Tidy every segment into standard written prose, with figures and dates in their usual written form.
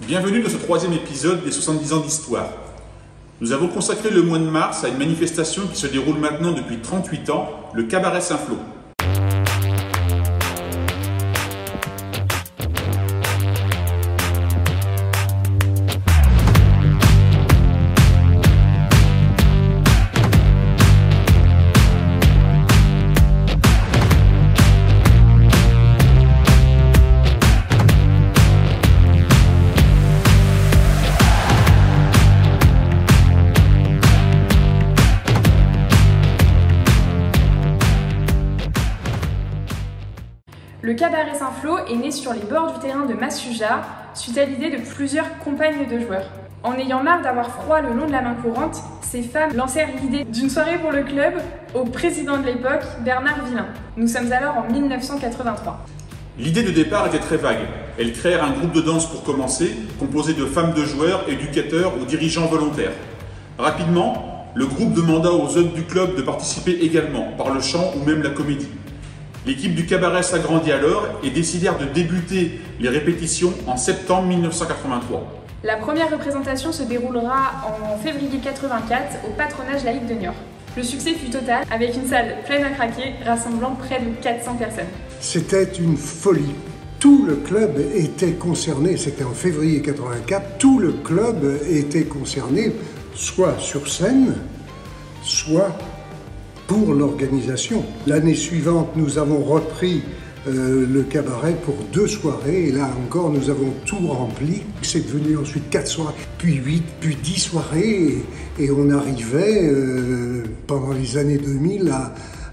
Bienvenue dans ce troisième épisode des 70 ans d'histoire. Nous avons consacré le mois de mars à une manifestation qui se déroule maintenant depuis 38 ans, le Cabaret Saint-Flour. Le Cabaret Saint-Flour est né sur les bords du terrain de Massuja, suite à l'idée de plusieurs compagnes de joueurs. En ayant marre d'avoir froid le long de la main courante, ces femmes lancèrent l'idée d'une soirée pour le club au président de l'époque, Bernard Villain. Nous sommes alors en 1983. L'idée de départ était très vague. Elles créèrent un groupe de danse pour commencer, composé de femmes de joueurs, éducateurs ou dirigeants volontaires. Rapidement, le groupe demanda aux hôtes du club de participer également, par le chant ou même la comédie. L'équipe du cabaret s'agrandit alors et décidèrent de débuter les répétitions en septembre 1983. La première représentation se déroulera en février 84 au patronage laïque de Niort. Le succès fut total avec une salle pleine à craquer rassemblant près de 400 personnes. C'était une folie. Tout le club était concerné, c'était en février 84, tout le club était concerné, soit sur scène, soit pour l'organisation. L'année suivante, nous avons repris le cabaret pour 2 soirées, et là encore, nous avons tout rempli. C'est devenu ensuite 4 soirées, puis 8, puis 10 soirées, et on arrivait pendant les années 2000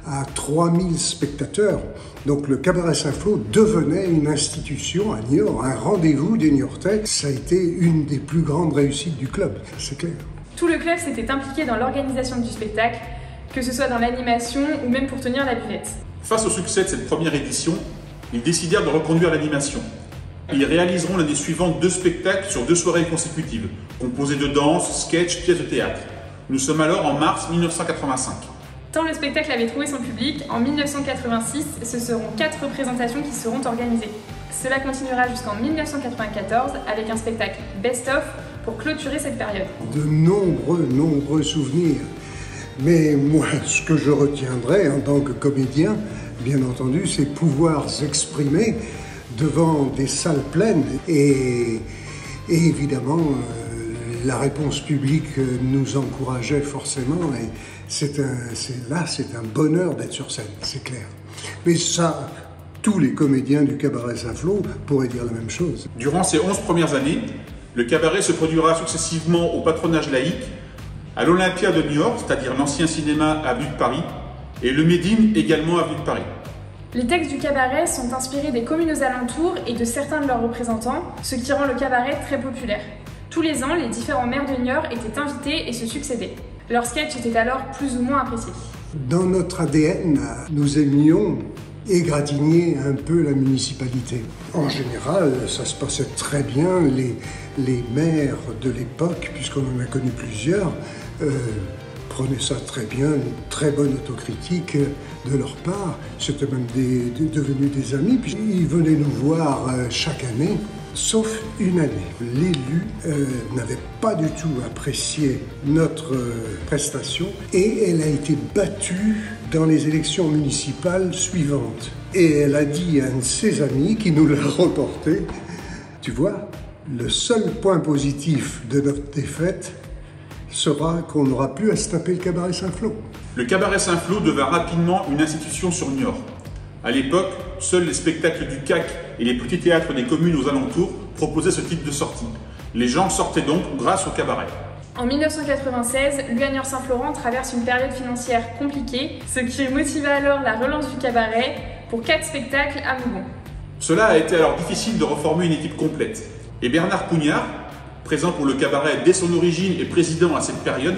à 3000 spectateurs. Donc le Cabaret Saint-Flour devenait une institution à Niort, un rendez-vous des Niortais. Ça a été une des plus grandes réussites du club, c'est clair. Tout le club s'était impliqué dans l'organisation du spectacle, que ce soit dans l'animation ou même pour tenir la buvette. Face au succès de cette première édition, ils décidèrent de reconduire l'animation. Ils réaliseront l'année suivante 2 spectacles sur 2 soirées consécutives, composés de danse, sketch, pièces de théâtre. Nous sommes alors en mars 1985. Tant le spectacle avait trouvé son public, en 1986, ce seront 4 représentations qui seront organisées. Cela continuera jusqu'en 1994 avec un spectacle best-of pour clôturer cette période. De nombreux souvenirs. Mais moi, ce que je retiendrai en tant que comédien, bien entendu, c'est pouvoir s'exprimer devant des salles pleines. Et évidemment, la réponse publique nous encourageait forcément. Et c'est un bonheur d'être sur scène, c'est clair. Mais ça, tous les comédiens du Cabaret Saint-Flour pourraient dire la même chose. Durant ces 11 premières années, le cabaret se produira successivement au patronage laïque, à l'Olympia de Niort, c'est-à-dire l'ancien cinéma avenue de Paris, et le Médine, également avenue de Paris. Les textes du cabaret sont inspirés des communes aux alentours et de certains de leurs représentants, ce qui rend le cabaret très populaire. Tous les ans, les différents maires de Niort étaient invités et se succédaient. Leurs sketchs étaient alors plus ou moins appréciés. Dans notre ADN, nous aimions égratigner un peu la municipalité. En général, ça se passait très bien. Les maires de l'époque, puisqu'on en a connu plusieurs, prenaient ça très bien, une très bonne autocritique de leur part. C'était même devenu des amis, puis ils venaient nous voir chaque année, sauf une année. L'élu n'avait pas du tout apprécié notre prestation et elle a été battue dans les élections municipales suivantes. Et elle a dit à un de ses amis qui nous l'a reporté, « Tu vois, le seul point positif de notre défaite sera qu'on n'aura plus à se taper le Cabaret Saint-Flour. » Le Cabaret Saint-Flour devint rapidement une institution sur Niort. À l'époque, seuls les spectacles du CAC et les petits théâtres des communes aux alentours proposaient ce type de sortie. Les gens sortaient donc grâce au cabaret. En 1996, l'Union Saint-Florent traverse une période financière compliquée, ce qui motiva alors la relance du cabaret pour 4 spectacles à Mougon. Cela a été alors difficile de reformer une équipe complète. Et Bernard Pougnard, présent pour le cabaret dès son origine et président à cette période,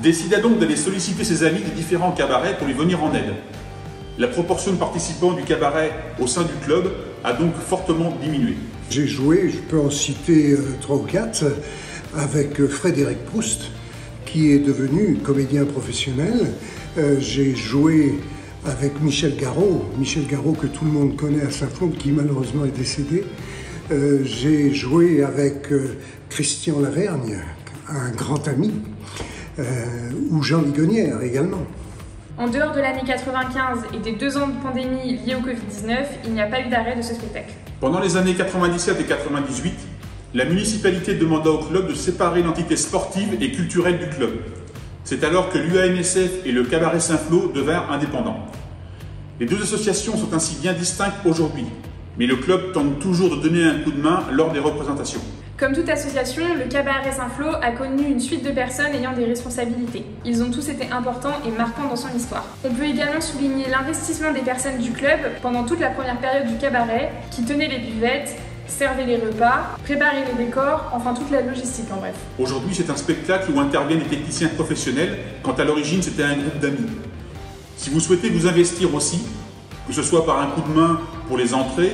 décida donc d'aller solliciter ses amis des différents cabarets pour lui venir en aide. La proportion de participants du cabaret au sein du club a donc fortement diminué. J'ai joué, je peux en citer 3 ou 4, avec Frédéric Proust, qui est devenu comédien professionnel. J'ai joué avec Michel Garot que tout le monde connaît à Saint-Flour, qui malheureusement est décédé. J'ai joué avec Christian Lavergne, un grand ami, ou Jean Ligonière également. En dehors de l'année 95 et des 2 ans de pandémie liés au Covid-19, il n'y a pas eu d'arrêt de ce spectacle. Pendant les années 97 et 98, la municipalité demanda au club de séparer l'entité sportive et culturelle du club. C'est alors que l'UAMSF et le Cabaret Saint-Flour devinrent indépendants. Les deux associations sont ainsi bien distinctes aujourd'hui, mais le club tente toujours de donner un coup de main lors des représentations. Comme toute association, le Cabaret Saint-Flour a connu une suite de personnes ayant des responsabilités. Ils ont tous été importants et marquants dans son histoire. On peut également souligner l'investissement des personnes du club pendant toute la première période du cabaret, qui tenaient les buvettes, servaient les repas, préparaient les décors, enfin toute la logistique en bref. Aujourd'hui, c'est un spectacle où interviennent des techniciens professionnels, quand à l'origine c'était un groupe d'amis. Si vous souhaitez vous investir aussi, que ce soit par un coup de main pour les entrées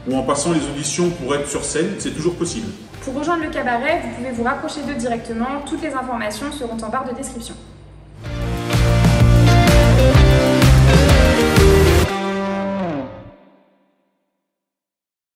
ou en passant les auditions pour être sur scène, c'est toujours possible. Pour rejoindre le cabaret, vous pouvez vous rapprocher d'eux directement, toutes les informations seront en barre de description.